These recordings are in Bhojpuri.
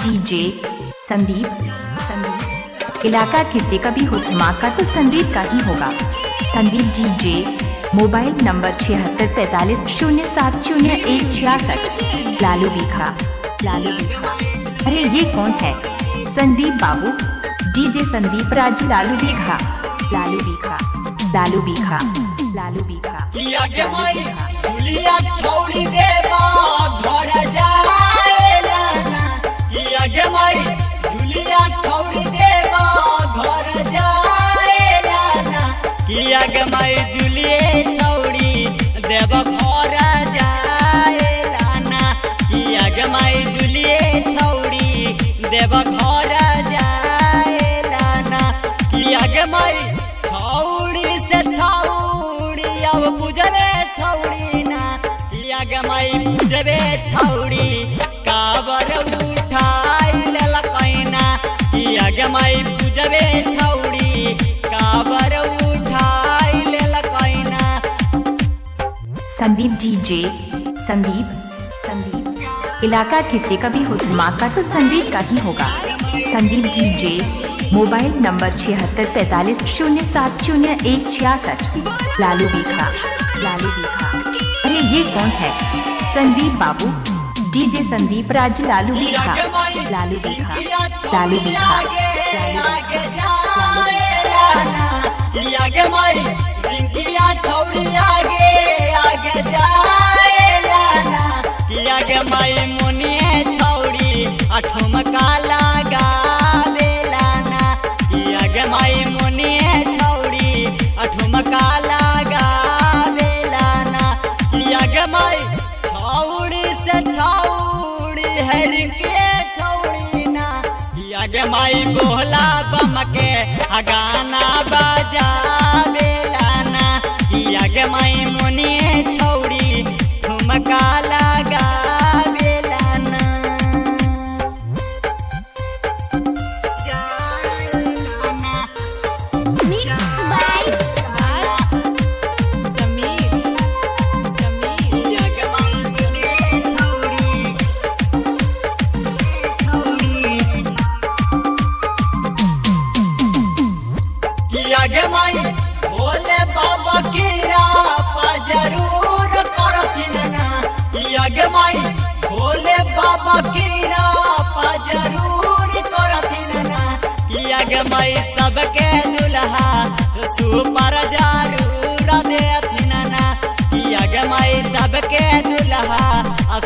डीजे संदीप। इलाका किसी का भी हो धमाका तो संदीप का ही होगा। Sandeep DJ. Mobile number 7645070166। Lalu Bigha. अरे ये कौन है? संदीप बाबू। डीजे संदीप राज लालू बीघा। माई जुलिए छौड़ी देव घर जाएलाना किया गे माई जुलिए छौड़ी देव घर जाएलाना किया गे माई छौड़ी से छौड़ी अब पूजबे छौड़ी ना किया गे माई पूजबे छौड़ी काबर उठाई लेला कैना किया गे माई पूजबे छौड़ी काबर संदीप डीजे। संदीप। इलाका किसी का भी हो धमाका तो संदीप का ही होगा। Sandeep DJ. Mobile number 7645070166। Lalu Bigha. अरे ये कौन है? संदीप बाबू। डीजे संदीप राज लालू बीघा। माई मुनिए छौड़ी ठुमका लगावेलाना किया गे माई मुनिए छौड़ी ठुमका लगावेलाना किया गे माई छौड़ी से छौड़ी हर के छौड़ी ना किया गे माई बोला बम के गाना बजावेलाना किया गे माई मुनिए छौड़ी ठुमका भोले बाबा की जरूर करथिन ना किया गे माई भोले बाबा की जरूर करथिन ना किया गे माई सबके दुल्हा सुपर जरूर देथिन ना किया गे माई सबके दुल्हा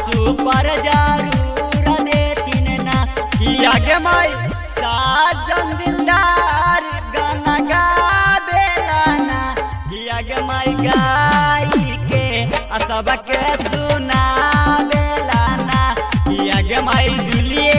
सुपर जरूर देथिन ना किया गे माई साजन दिलदार गाना गावेलाना किया गे माई गाई के सबके सुनावेलाना किया गे माई जुलिए